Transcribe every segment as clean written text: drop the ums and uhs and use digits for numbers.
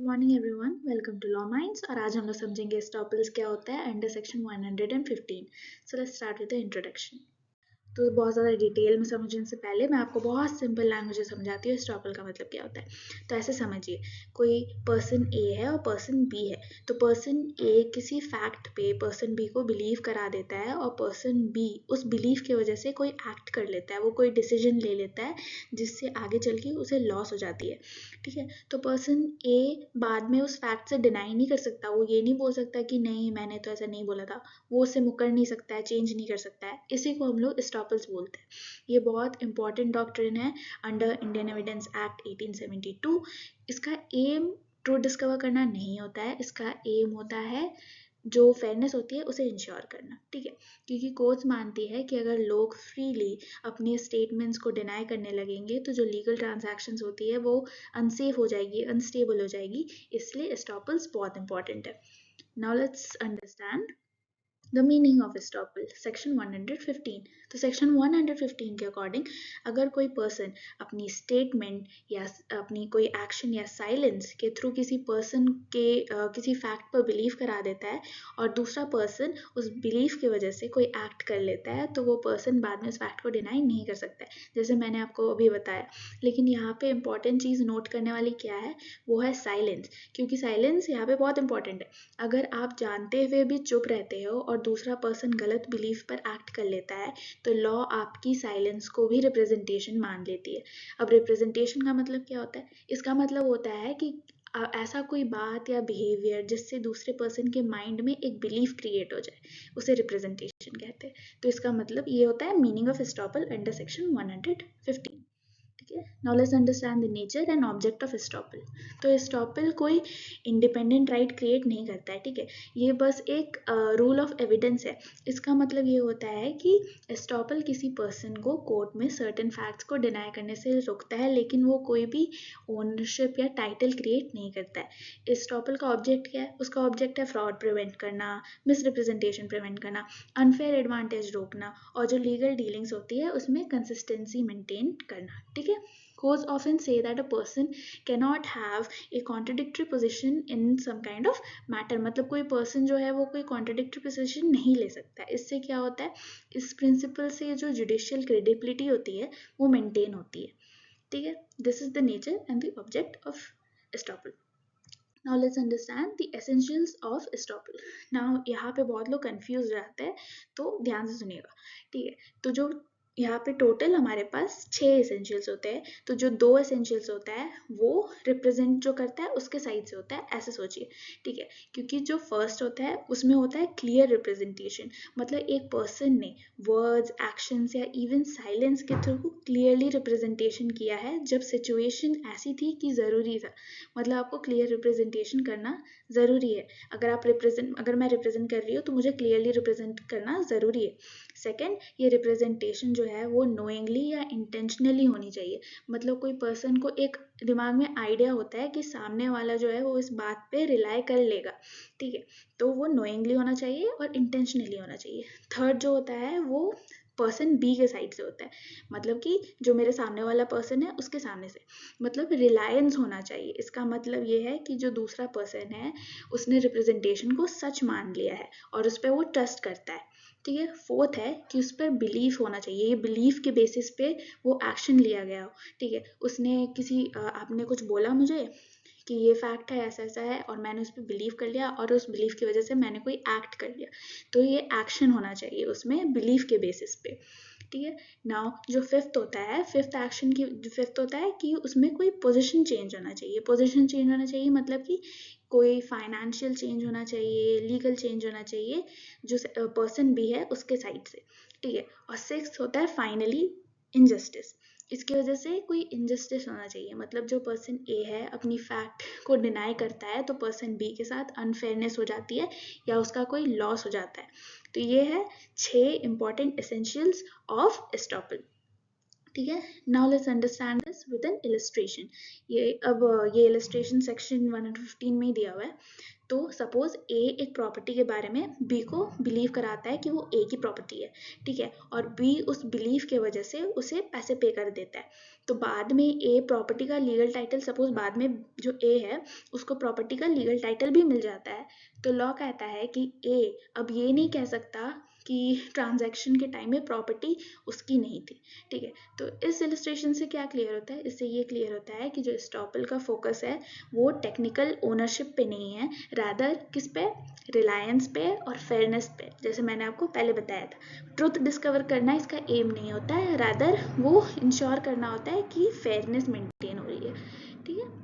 Morning everyone, welcome to law minds. और आज हम लोग समझेंगे एस्टॉपल्स क्या होता है under section 115। So let's start with the introduction. तो बहुत ज़्यादा डिटेल में समझने से पहले मैं आपको बहुत सिंपल लैंग्वेज में समझाती हूँ एस्टॉपल का मतलब क्या होता है। तो ऐसे समझिए, कोई पर्सन ए है और पर्सन बी है। तो पर्सन ए किसी फैक्ट पे पर्सन बी को बिलीव करा देता है और पर्सन बी उस बिलीव की वजह से कोई एक्ट कर लेता है, वो कोई डिसीजन ले लेता है जिससे आगे चल के उसे लॉस हो जाती है। ठीक है, तो पर्सन ए बाद में उस फैक्ट से डिनाई नहीं कर सकता, वो ये नहीं बोल सकता कि नहीं मैंने तो ऐसा नहीं बोला था, वो उससे मुकर नहीं सकता है, चेंज नहीं कर सकता है। इसी को हम लोग एस्टॉपल्स बोलते हैं। ये बहुत इंपॉर्टेंट डॉक्ट्रिन है अंडर इंडियन एविडेंस एक्ट 1872। इसका एम ट्रूथ डिस्कवर करना नहीं होता है, इसका एम होता है जो फेयरनेस होती है उसे इंश्योर करना। ठीक है, क्योंकि कोर्ट्स मानती है कि अगर लोग फ्रीली अपने स्टेटमेंट्स को डिनाई करने लगेंगे तो जो लीगल ट्रांजैक्शंस होती है वो अनसेफ हो जाएगी, अनस्टेबल हो जाएगी। इसलिए एस्टॉपल्स बहुत इंपॉर्टेंट है। Now let's understand the meaning of estoppel. Section 115। तो सेक्शन 115 के अकॉर्डिंग अगर कोई पर्सन अपनी स्टेटमेंट या अपनी कोई एक्शन या साइलेंस के थ्रू किसी पर्सन के किसी फैक्ट पर बिलीव करा देता है और दूसरा पर्सन उस बिलीफ की वजह से कोई एक्ट कर लेता है, तो वो पर्सन बाद में उस फैक्ट को डिनाई नहीं कर सकता है, जैसे मैंने आपको अभी बताया। लेकिन यहाँ पे इंपॉर्टेंट चीज़ नोट करने वाली क्या है, वो है साइलेंस, क्योंकि साइलेंस यहाँ पे बहुत इंपॉर्टेंट है। अगर आप जानते हुए भी चुप रहते हो और दूसरा पर्सन गलत बिलीफ पर एक्ट कर लेता है तो लॉ आपकी साइलेंस को भी रिप्रेजेंटेशन मान लेती है। अब रिप्रेजेंटेशन का मतलब क्या होता है? इसका मतलब होता है कि ऐसा कोई बात या बिहेवियर जिससे दूसरे पर्सन के माइंड में एक बिलीफ क्रिएट हो जाए, उसे रिप्रेजेंटेशन कहते हैं। तो इसका मतलब ये होता है meaning of estoppel under section 115। ठीक है, now let's understand the nature and object of estoppel. तो एस्टॉपल कोई इंडिपेंडेंट राइट क्रिएट नहीं करता है। ठीक है, ये बस एक रूल ऑफ एविडेंस है। इसका मतलब ये होता है कि एस्टॉपल किसी पर्सन को कोर्ट में सर्टेन फैक्ट्स को डिनाई करने से रोकता है, लेकिन वो कोई भी ओनरशिप या टाइटल क्रिएट नहीं करता है। एस्टॉपल का ऑब्जेक्ट क्या है? उसका ऑब्जेक्ट है फ्रॉड प्रिवेंट करना, मिसरिप्रेजेंटेशन प्रिवेंट करना, अनफेयर एडवांटेज रोकना, और जो लीगल डीलिंग्स होती है उसमें कंसिस्टेंसी मेंटेन करना। ठीक है, courts often say that a person cannot have a contradictory position in some kind of matter। मतलब कोई पर्सन जो है वो कोई contradictory position नहीं ले सकता। इससे क्या होता है, इस प्रिंसिपल से जो जुडिशियल क्रेडिबिलिटी होती है वो मेंटेन होती है। ठीक है, this is the nature and the object of estoppel. Now let's understand the essentials of estoppel. Now यहाँ पे बहुत लोग confused रहते हैं, तो ध्यान से सुनिएगा। ठीक है, तो जो यहाँ पे टोटल हमारे पास 6 एसेंशियल्स होते हैं। तो जो 2 एसेंशियल्स होता है वो रिप्रेजेंट जो करता है उसके साइड से होता है, ऐसे सोचिए। ठीक है, क्योंकि जो फर्स्ट होता है उसमें होता है क्लियर रिप्रेजेंटेशन, मतलब एक पर्सन ने वर्ड्स, एक्शंस या इवन साइलेंस के थ्रू क्लियरली रिप्रेजेंटेशन किया है जब सिचुएशन ऐसी थी कि ज़रूरी था। मतलब आपको क्लियर रिप्रेजेंटेशन करना ज़रूरी है। अगर मैं रिप्रेजेंट कर रही हूँ तो मुझे क्लियरली रिप्रेजेंट करना ज़रूरी है। सेकेंड, ये रिप्रेजेंटेशन जो है वो नोइंगली या इंटेंशनली होनी चाहिए। मतलब कोई पर्सन को एक दिमाग में आइडिया होता है कि सामने वाला जो है वो इस बात पे रिलाई कर लेगा। ठीक है, तो वो नोइंगली होना चाहिए और इंटेंशनली होना चाहिए। थर्ड जो होता है वो पर्सन बी के साइड से होता है, मतलब कि जो मेरे सामने वाला पर्सन है उसके सामने से, मतलब रिलायंस होना चाहिए। इसका मतलब ये है कि जो दूसरा पर्सन है उसने रिप्रेजेंटेशन को सच मान लिया है और उस पर वो ट्रस्ट करता है। ठीक है, फोर्थ है कि उस पर बिलीफ होना चाहिए, ये बिलीफ के बेसिस पे वो एक्शन लिया गया हो। ठीक है, उसने आपने कुछ बोला मुझे कि ये फैक्ट है, ऐसा ऐसा है, और मैंने उस पर बिलीव कर लिया और उस बिलीफ की वजह से मैंने कोई एक्ट कर लिया, तो ये एक्शन होना चाहिए उसमें बिलीफ के बेसिस पे। ठीक है, नाउ जो फिफ्थ होता है, फिफ्थ होता है कि उसमें कोई पोजीशन चेंज होना चाहिए। पोजीशन चेंज होना चाहिए मतलब कि कोई फाइनेंशियल चेंज होना चाहिए, लीगल चेंज होना चाहिए जो पर्सन भी है उसके साइड से। ठीक है, और सिक्स्थ होता है फाइनली इनजस्टिस। इसकी वजह से कोई इनजस्टिस होना चाहिए, मतलब जो पर्सन ए है अपनी फैक्ट को डिनाई करता है तो पर्सन बी के साथ अनफेयरनेस हो जाती है या उसका कोई लॉस हो जाता है। तो ये है 6 इंपॉर्टेंट एसेंशियल्स ऑफ एस्टॉपल। ठीक है, now let's understand this with N illustration. ये इलस्ट्रेशन सेक्शन 115 में ही दिया हुआ है। तो सपोज ए एक प्रॉपर्टी के बारे में बी को बिलीव कराता है कि वो ए की प्रॉपर्टी है, ठीक है, और बी उस बिलीव के वजह से उसे पैसे पे कर देता है। तो बाद में ए प्रॉपर्टी का लीगल टाइटल, सपोज बाद में जो ए है उसको प्रॉपर्टी का लीगल टाइटल भी मिल जाता है, तो लॉ कहता है कि ए अब ये नहीं कह सकता कि ट्रांजैक्शन के टाइम में प्रॉपर्टी उसकी नहीं थी, ठीक है। तो इस इलस्ट्रेशन से क्या क्लियर होता है, इससे ये क्लियर होता है कि जो एस्टॉपल का फोकस है वो टेक्निकल ओनरशिप पे नहीं है, रादर किस पे, रिलायंस पे और फेयरनेस पे। जैसे मैंने आपको पहले बताया था, ट्रुथ डिस्कवर करना इसका एम नहीं होता है, रादर वो इंश्योर करना होता है कि फेयरनेस मेंटेन हो रही है, ठीक है।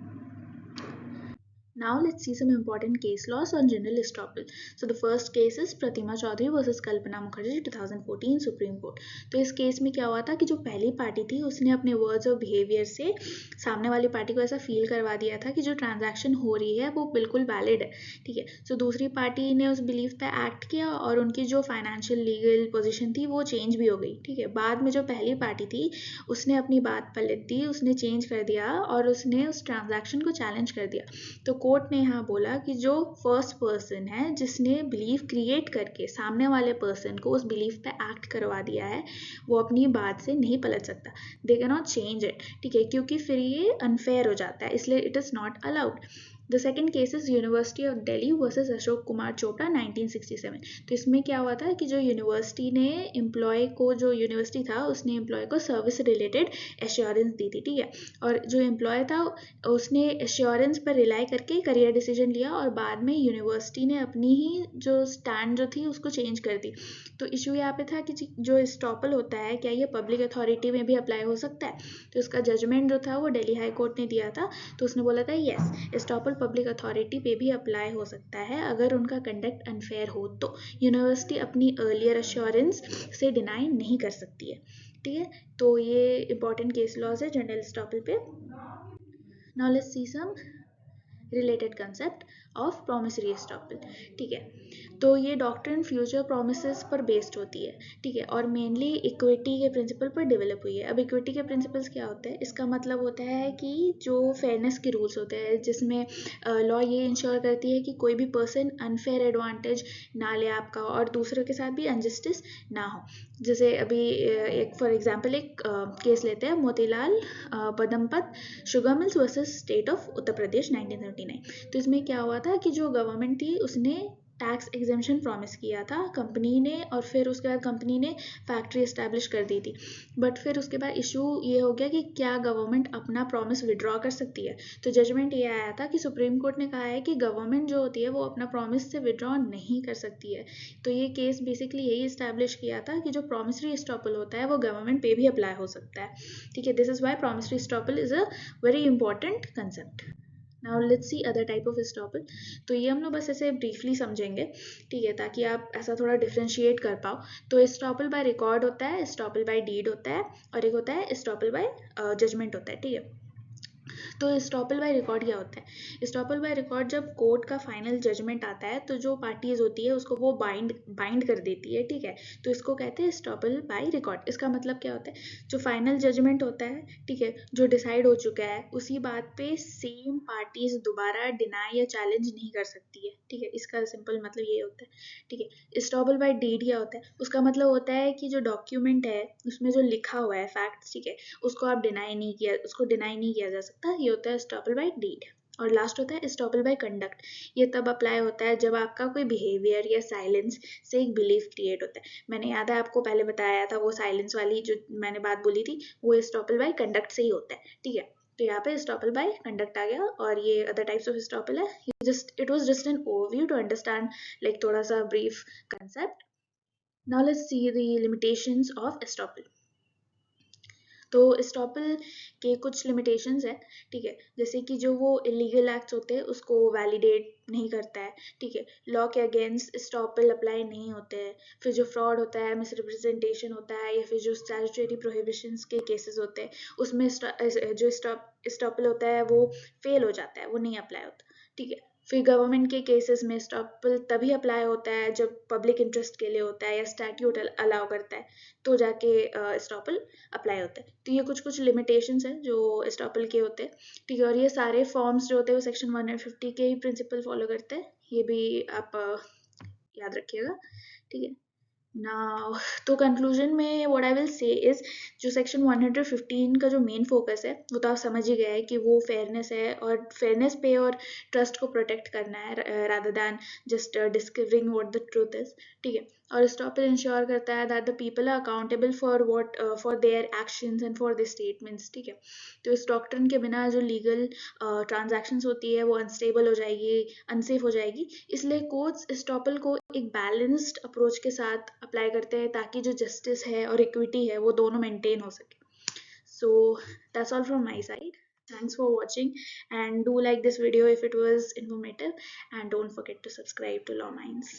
Now let's see some important case laws on general estoppel. So the first case is Pratima Chaudhary versus Kalpana Mukherjee 2014 Supreme Court. तो इस केस में क्या हुआ था कि जो पहली पार्टी थी उसने अपने वर्ड्स और बिहेवियर से सामने वाली पार्टी को ऐसा फील करवा दिया था कि जो ट्रांजैक्शन हो रही है वो बिल्कुल वैलिड है, ठीक है। सो दूसरी पार्टी ने उस बिलीफ पे एक्ट किया और उनकी जो फाइनेंशियल लीगल पोजीशन थी वो चेंज भी हो गई, ठीक है। बाद में जो पहली पार्टी थी उसने अपनी बात पलट दी, उसने चेंज कर दिया और उसने उस ट्रांजैक्शन को चैलेंज कर दिया। तो कोर्ट ने यहाँ बोला कि जो फर्स्ट पर्सन है जिसने बिलीफ क्रिएट करके सामने वाले पर्सन को उस बिलीफ पे एक्ट करवा दिया है वो अपनी बात से नहीं पलट सकता, they can not change it, ठीक है, क्योंकि फिर ये अनफेयर हो जाता है, इसलिए it is not allowed. The second case is university of Delhi versus Ashok Kumar Chopra 1967। तो इसमें क्या हुआ था कि जो यूनिवर्सिटी ने एम्प्लॉय को, जो यूनिवर्सिटी था उसने एम्प्लॉय को सर्विस रिलेटेड एश्योरेंस दी थी, ठीक है, और जो एम्प्लॉय था उसने एश्योरेंस पर रिलाई करके करियर डिसीजन लिया और बाद में यूनिवर्सिटी ने अपनी ही जो स्टैंड जो थी उसको चेंज कर दी। तो इशू यहाँ पे था कि जो एस्टॉपल होता है क्या ये पब्लिक अथॉरिटी में भी अप्लाई हो सकता है, तो इसका जजमेंट जो था वो दिल्ली हाई कोर्ट ने दिया था। तो उसने बोला था यस, एस्टॉपल पब्लिक अथॉरिटी पे भी अप्लाई हो सकता है अगर उनका कंडक्ट अनफेयर हो, तो यूनिवर्सिटी अपनी अर्लियर एश्योरेंस से डिनाई नहीं कर सकती है, ठीक है। तो ये इंपॉर्टेंट केस लॉज है जनरल एस्टॉपल पे। Now let's see some related concept of promissory estoppel, ठीक है। तो ये डॉक्ट्रिन फ्यूचर प्रोमिसेस पर बेस्ड होती है, ठीक है, और मेनली इक्विटी के प्रिंसिपल पर डेवलप हुई है। अब इक्विटी के प्रिंसिपल्स क्या होते हैं, इसका मतलब होता है कि जो फेयरनेस के रूल्स होते हैं जिसमें लॉ ये इंश्योर करती है कि कोई भी पर्सन अनफेयर एडवांटेज ना ले आपका और दूसरों के साथ भी अनजस्टिस ना हो। जैसे अभी एक फॉर एग्जांपल एक केस लेते हैं, Motilal Padampat sugar mills versus state of Uttar Pradesh 1939। तो इसमें क्या हुआ था कि जो गवर्नमेंट थी उसने टैक्स एग्जेम्पशन प्रॉमिस किया था कंपनी ने, और फिर उसके बाद कंपनी ने फैक्ट्री इस्टेब्लिश कर दी थी, बट फिर उसके बाद इशू ये हो गया कि क्या गवर्नमेंट अपना प्रॉमिस विड्रॉ कर सकती है। तो जजमेंट ये आया था कि सुप्रीम कोर्ट ने कहा है कि गवर्नमेंट जो होती है वो अपना प्रॉमिस से विड्रॉ नहीं कर सकती है। तो ये केस बेसिकली यही इस्टेब्लिश किया था कि जो प्रॉमिसरी एस्टॉपल होता है वो गवर्नमेंट पे भी अप्लाई हो सकता है, ठीक है। This is why promissory estoppel is a very important concept. Now let's see other type of estoppel. तो ये हम लोग बस ऐसे ब्रीफली समझेंगे, ठीक है, ताकि आप ऐसा थोड़ा डिफ्रेंशिएट कर पाओ। तो एस्टॉपल बाय रिकॉर्ड होता है, एस्टॉपल बाय डीड होता है, और एक होता है एस्टॉपल बाय जजमेंट होता है, ठीक है। तो एस्टॉपल बाय रिकॉर्ड क्या होता है, एस्टॉपल बाय रिकॉर्ड जब कोर्ट का फाइनल जजमेंट आता है तो जो पार्टीज होती है उसको वो बाइंड कर देती है, ठीक है। तो इसको कहते हैं एस्टॉपल बाय रिकॉर्ड। इसका मतलब क्या होता है, जो फाइनल जजमेंट होता है, ठीक है, जो डिसाइड हो चुका है उसी बात पे सेम पार्टीज दोबारा डिनाई या चैलेंज नहीं कर सकती है, ठीक है। इसका सिंपल मतलब ये होता है, ठीक है। एस्टॉपल बाय डीड क्या होता है, उसका मतलब होता है कि जो डॉक्यूमेंट है उसमें जो लिखा हुआ है फैक्ट्स, ठीक है, उसको डिनाई नहीं किया जा सकता, ये होता है एस्टॉपल बाय डीड। और लास्ट होता है एस्टॉपल बाय कंडक्ट। ये तब अप्लाई होता है जब आपका कोई बिहेवियर या साइलेंस से एक बिलीफ क्रिएट होता है। मैंने याद है आपको पहले बताया था वो साइलेंस वाली जो मैंने बात बोली थी, वो एस्टॉपल बाय कंडक्ट से ही होता है, ठीक है। तो यहाँ पे एस्टॉपल बाय कंडक्ट आ गया, और ये अदर टाइप्स ऑफ एस्टॉपल है। It was just an overview to understand like थोड़ा सा brief concept. Now let's see the limitations of estoppel. तो एस्टॉपल के कुछ लिमिटेशंस है, ठीक है, जैसे कि जो वो इलीगल एक्ट्स होते हैं उसको वैलिडेट नहीं करता है, ठीक है। लॉ के अगेंस्ट एस्टॉपल अप्लाई नहीं होते हैं। फिर जो फ्रॉड होता है, मिसरिप्रेजेंटेशन होता है, या फिर जो स्टैट्यूटरी प्रोहिबिशंस के केसेस होते हैं उसमें जो एस्टॉपल होता है वो फेल हो जाता है, वो नहीं अप्लाई होता, ठीक है। फिर गवर्नमेंट के केसेस में एस्टॉपल तभी अप्लाई होता है जब पब्लिक इंटरेस्ट के लिए होता है या स्टैट्यूट अलाउ करता है, तो जाके एस्टॉपल अप्लाई होता है। तो ये कुछ कुछ लिमिटेशंस हैं जो एस्टॉपल के होते हैं, ठीक है। और ये सारे फॉर्म्स जो होते हैं वो सेक्शन 150 के ही प्रिंसिपल फॉलो करते हैं, ये भी आप याद रखिएगा, ठीक है ना। तो कंक्लूजन में what I will say is, जो सेक्शन 115 का जो मेन फोकस है वो तो आप समझ ही गए हैं कि वो फेयरनेस है, और फेयरनेस पे और ट्रस्ट को प्रोटेक्ट करना है rather than just discovering what the truth is, ठीक है। और स्टॉपल इंश्योर करता है that the people are accountable for what for their actions and for their statements, ठीक है। तो इस डॉक्ट्रिन के बिना जो लीगल ट्रांजैक्शंस होती है वो अनस्टेबल हो जाएगी, अनसेफ हो जाएगी। इसलिए कोर्ट्स स्टॉपल को एक बैलेंस्ड अप्रोच के साथ अप्लाई करते हैं ताकि जो जस्टिस है और इक्विटी है वो दोनों मेंटेन हो सके। So that's all from my side. Thanks for watching, and do like this video if it was informative, and don't forget to subscribe to Law Minds.